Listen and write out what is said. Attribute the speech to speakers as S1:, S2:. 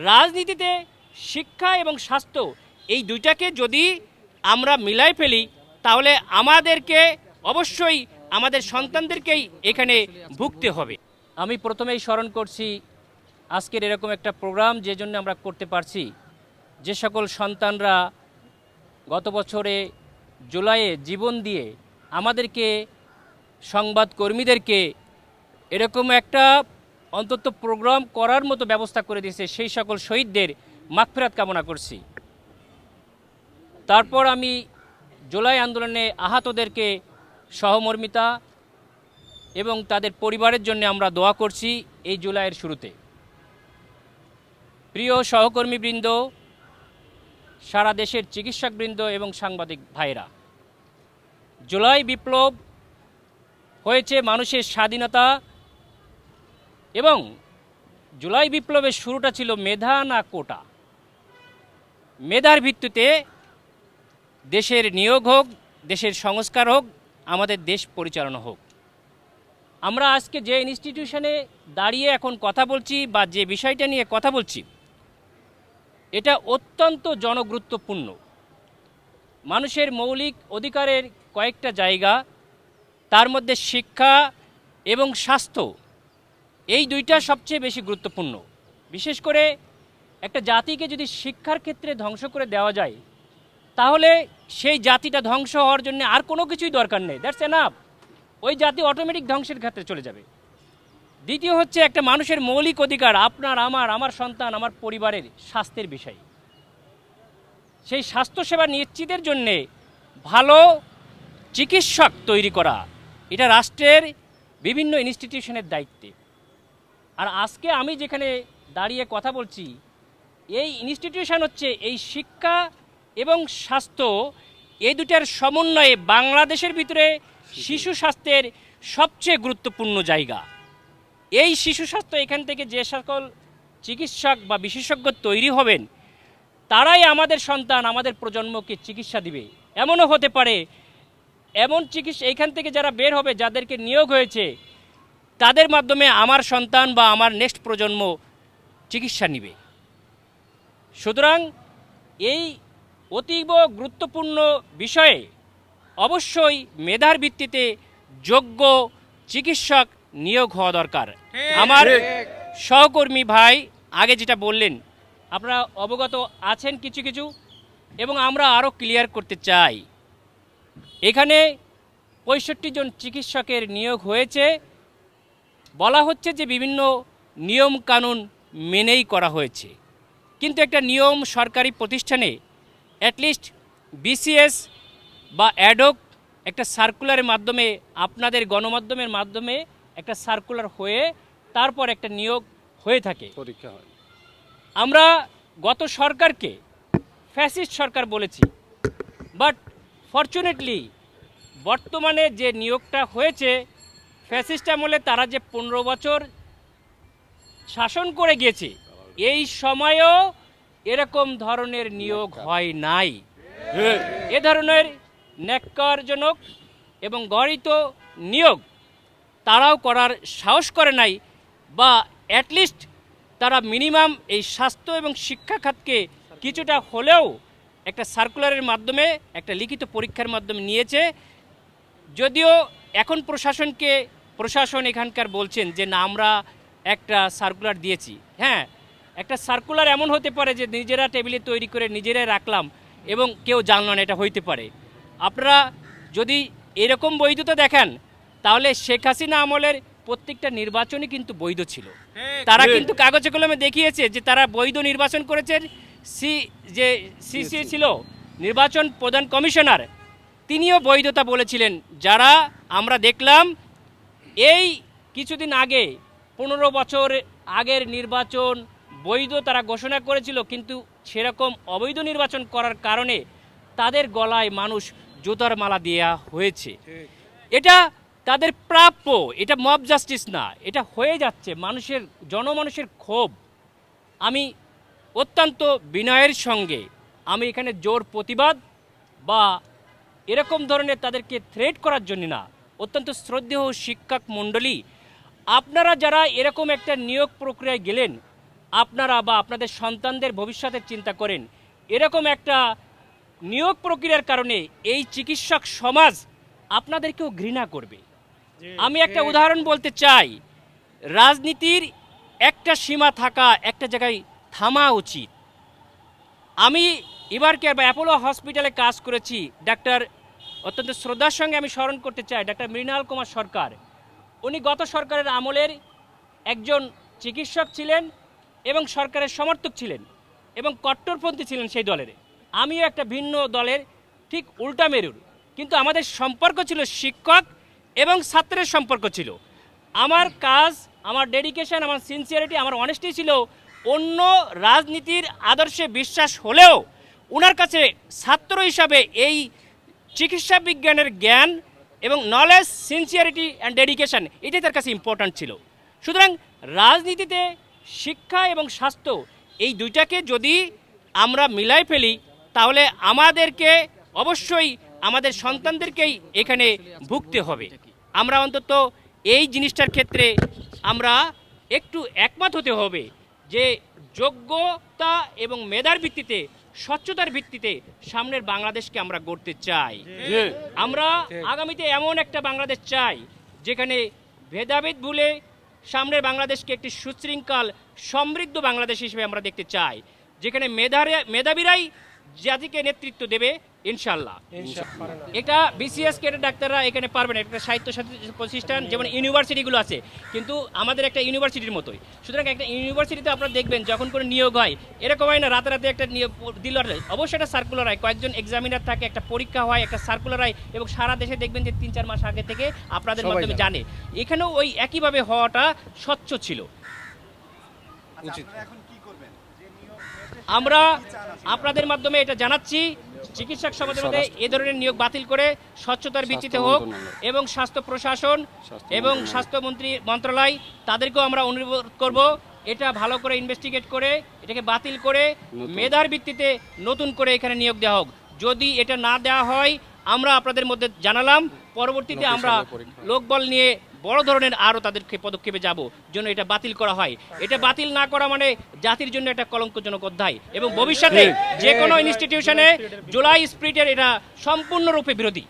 S1: রাজনীতিতে শিক্ষা এবং স্বাস্থ্য এই দুইটাকে যদি আমরা মিলাই ফেলি তাহলে আমাদেরকে অবশ্যই আমাদের সন্তানদেরকেই এখানে ভুগতে হবে। আমি প্রথমেই স্মরণ করছি আজকের এরকম একটা প্রোগ্রাম যে জন্য আমরা করতে পারছি, যে সকল সন্তানরা গত বছরে জুলাইয়ে জীবন দিয়ে আমাদেরকে সংবাদকর্মীদেরকে এরকম একটা অন্তত প্রোগ্রাম করার মতো ব্যবস্থা করে দিয়েছে, সেই সকল শহীদদের মাগফিরাত কামনা করছি। তারপর আমি জুলাই আন্দোলনে আহতদেরকে সহমর্মিতা এবং তাদের পরিবারের জন্য আমরা দোয়া করছি এই জুলাইয়ের শুরুতে। প্রিয় সহকর্মীবৃন্দ, সারা দেশের চিকিৎসকবৃন্দ এবং সাংবাদিক ভাইরা, জুলাই বিপ্লব হয়েছে মানুষের স্বাধীনতা এবং জুলাই বিপ্লবের শুরুটা ছিল মেধা না কোটা। মেধার ভিত্তিতে দেশের নিয়োগ হোক, দেশের সংস্কার হোক, আমাদের দেশ পরিচালনা হোক। আমরা আজকে যে ইনস্টিটিউশনে দাঁড়িয়ে এখন কথা বলছি বা যে বিষয়টা নিয়ে কথা বলছি, এটা অত্যন্ত জনগুরুত্বপূর্ণ। মানুষের মৌলিক অধিকারের কয়েকটা জায়গা, তার মধ্যে শিক্ষা এবং স্বাস্থ্য, এই দুইটা সবচেয়ে বেশি গুরুত্বপূর্ণ। বিশেষ করে একটা জাতিকে যদি শিক্ষার ক্ষেত্রে ধ্বংস করে দেওয়া যায় তাহলে সেই জাতিটা ধ্বংস হওয়ার জন্য আর কোনো কিছুই দরকার নেই, দ্যাটস এনাফ। ওই জাতি অটোমেটিক ধ্বংসের ক্ষেত্রে চলে যাবে। দ্বিতীয় হচ্ছে একটা মানুষের মৌলিক অধিকার, আপনার আমার সন্তান, আমার পরিবারের স্বাস্থ্যের বিষয়। সেই স্বাস্থ্যসেবা নিশ্চিতের জন্যে ভালো চিকিৎসক তৈরি করা এটা রাষ্ট্রের বিভিন্ন ইনস্টিটিউশনের দায়িত্বে। আর আজকে আমি যেখানে দাঁড়িয়ে কথা বলছি, এই ইনস্টিটিউশন হচ্ছে এই শিক্ষা এবং স্বাস্থ্য এই দুটার সমন্বয়ে বাংলাদেশের ভিতরে শিশু স্বাস্থ্যের সবচেয়ে গুরুত্বপূর্ণ জায়গা। এই শিশু স্বাস্থ্য এখান থেকে যে সকল চিকিৎসক বা বিশেষজ্ঞ তৈরি হবেন তারাই আমাদের সন্তান, আমাদের প্রজন্মকে চিকিৎসা দিবে। এমনও হতে পারে এমন চিকিৎসা এখান থেকে যারা বের হবে, যাদেরকে নিয়োগ হয়েছে, তাদের মাধ্যমে আমার সন্তান বা আমার নেক্সট প্রজন্ম চিকিৎসা নেবে। সুতরাং এই অতীব গুরুত্বপূর্ণ বিষয়ে অবশ্যই মেধার ভিত্তিতে যোগ্য চিকিৎসক নিয়োগ হওয়া দরকার। আমার সহকর্মী ভাই আগে যেটা বললেন, আপনারা অবগত আছেন কিছু কিছু, এবং আমরা আরও ক্লিয়ার করতে চাই। এখানে 65 জন চিকিৎসকের নিয়োগ হয়েছে। বলা হচ্ছে যে বিভিন্ন নিয়ম কানুন মেনেই করা হয়েছে, কিন্তু একটা নিয়ম সরকারি প্রতিষ্ঠানে অ্যাটলিস্ট বিসিএস বা অ্যাডক একটা সার্কুলারের মাধ্যমে, আপনাদের গণমাধ্যমের মাধ্যমে একটা সার্কুলার হয়ে তারপর একটা নিয়োগ হয়ে থাকে, পরীক্ষা হয়। আমরা গত সরকারকে ফ্যাসিস্ট সরকার বলেছি, বাট ফরচুনেটলি বর্তমানে যে নিয়োগটা হয়েছে ফ্যাসিস্ট আমলে তারা যে 15 বছর শাসন করে গিয়েছে, এই সময়েও এরকম ধরনের নিয়োগ হয় নাই। এ ধরনের ন্যাক্কারজনক এবং গরিত নিয়োগ তারাও করার সাহস করে নাই, বা অ্যাটলিস্ট তারা মিনিমাম এই স্বাস্থ্য এবং শিক্ষা খাতকে কিছুটা হলেও একটা সার্কুলারের মাধ্যমে, একটা লিখিত পরীক্ষার মাধ্যমে নিয়েছে। যদিও এখন প্রশাসন এখানকার বলছেন যে না, আমরা একটা সার্কুলার দিয়েছি। হ্যাঁ, একটা সার্কুলার এমন হতে পারে যে নিজেরা টেবিলে তৈরি করে নিজেরাই রাখলাম এবং কেউ জানল না, এটা হইতে পারে। আপনারা যদি এরকম বৈধতা দেখেন তাহলে শেখ হাসিনা আমলের প্রত্যেকটা নির্বাচনই কিন্তু বৈধ ছিল। তারা কিন্তু কাগজে কলমে দেখিয়েছে যে তারা বৈধ নির্বাচন করেছেন। সিসি ছিল নির্বাচন প্রধান কমিশনার, তিনিও বৈধতা বলেছিলেন। যারা আমরা দেখলাম এই কিছুদিন আগে 15 বছর আগের নির্বাচন বৈধ তারা ঘোষণা করেছিল, কিন্তু সেরকম অবৈধ নির্বাচন করার কারণে তাদের গলায় মানুষ জুতার মালা দেওয়া হয়েছে। এটা তাদের প্রাপ্য, এটা মব জাস্টিস না, এটা হয়ে যাচ্ছে জনমানুষের ক্ষোভ। আমি অত্যন্ত বিনয়ের সঙ্গে আমি এখানে জোর প্রতিবাদ বা এরকম ধরনের তাদেরকে থ্রেট করার জন্য না, অত্যন্ত শ্রদ্ধেয় শিক্ষক মণ্ডলী, আপনারা যারা এরকম একটা নিয়োগ প্রক্রিয়ায় গেলেন আপনারা বা আপনাদের সন্তানদের ভবিষ্যতের চিন্তা করেন, এরকম একটা নিয়োগ প্রক্রিয়ার কারণে এই চিকিৎসক সমাজ আপনাদেরকেও ঘৃণা করবে। আমি একটা উদাহরণ বলতে চাই, রাজনীতির একটা সীমা থাকা, একটা জায়গায় থামা উচিত। আমি এবার কেয়ার বা অ্যাপোলো হসপিটালে কাজ করেছি, ডাক্তার অত্যন্ত শ্রদ্ধার সঙ্গে আমি স্মরণ করতে চাই ডাক্তার মৃণাল কুমার সরকার। উনি গত সরকারের আমলের একজন চিকিৎসক ছিলেন এবং সরকারের সমর্থক ছিলেন এবং কট্টরপন্থী ছিলেন সেই দলের। আমিও একটা ভিন্ন দলের ঠিক উল্টা মেরুর, কিন্তু আমাদের সম্পর্ক ছিল শিক্ষক এবং ছাত্রের সম্পর্ক ছিল। আমার কাজ, আমার ডেডিকেশন, আমার সিনসিয়ারিটি, আমার অনেস্টি ছিল অন্য রাজনীতির আদর্শে বিশ্বাস হলেও ওনার কাছে ছাত্র হিসাবে এই চিকিৎসা বিজ্ঞানের জ্ঞান এবং নলেজ, সিনসিয়ারিটি অ্যান্ড ডেডিকেশন এটাই তার কাছে ইম্পর্ট্যান্ট ছিল। সুতরাং রাজনীতিতে শিক্ষা এবং স্বাস্থ্য এই দুইটাকে যদি আমরা মিলাই ফেলি তাহলে আমাদেরকে অবশ্যই আমাদের সন্তানদেরকেই এখানে ভুগতে হবে। আমরা অন্তত এই জিনিসটার ক্ষেত্রে আমরা একটু একমত হতে হবে যে যোগ্যতা এবং মেধার ভিত্তিতে, স্বচ্ছতার ভিত্তিতে সামনের বাংলাদেশকে আমরা গড়তে চাই। আমরা আগামীতে এমন একটা বাংলাদেশ চাই যেখানে ভেদাভেদ ভুলে সামনের বাংলাদেশকে একটি সুশৃঙ্খল সমৃদ্ধ বাংলাদেশ হিসেবে আমরা দেখতে চাই, যেখানে মেধাবীরাই জাতিকে নেতৃত্ব দেবে ইনশাল্লাহ। এটা বিসিএস ক্যাডার ডাক্তাররা এখানে পারবেন, একটা সাহিত্য প্রতিষ্ঠান যেমন ইউনিভার্সিটিগুলো আছে, কিন্তু আমাদের একটা ইউনিভার্সিটির মতোই। সুতরাং একটা ইউনিভার্সিটিতে আপনারা দেখবেন যখন কোনো নিয়োগ হয় এরকম হয় না রাতারাতি একটা নিয়োগ দিল, অবশ্যই একটা সার্কুলার হয়, কয়েকজন এক্সামিনার থাকে, একটা পরীক্ষা হয়, একটা সার্কুলার হয় এবং সারা দেশে দেখবেন যে 3-4 মাস আগে থেকে আপনাদের মাধ্যমে জানে। এখানেও ওই একইভাবে হওয়াটা স্বচ্ছ ছিল। আমরা আপনাদের মাধ্যমে এটা জানাচ্ছি, চিকিৎসক সমাজের মধ্যে এ ধরনের নিয়োগ বাতিল করে স্বচ্ছতার ভিত্তিতে হোক এবং স্বাস্থ্য প্রশাসন এবং স্বাস্থ্যমন্ত্রী মন্ত্রণালয় তাদেরকেও আমরা অনুরোধ করব এটা ভালো করে ইনভেস্টিগেট করে এটাকে বাতিল করে মেধার ভিত্তিতে নতুন করে এখানে নিয়োগ দেওয়া হোক। যদি এটা না দেওয়া হয় আমরা আপনাদের মধ্যে জানালাম, পরবর্তীতে আমরা লোকবল নিয়ে বড় ধরনের আরও তাদেরকে পদক্ষেপে যাব জন্য এটা বাতিল করা হয়। এটা বাতিল না করা মানে জাতির জন্য একটা কলঙ্কজনক অধ্যায় এবং ভবিষ্যতে যে কোনো ইনস্টিটিউশনে জুলাই স্পিরিটের এটা সম্পূর্ণরূপে বিরোধী।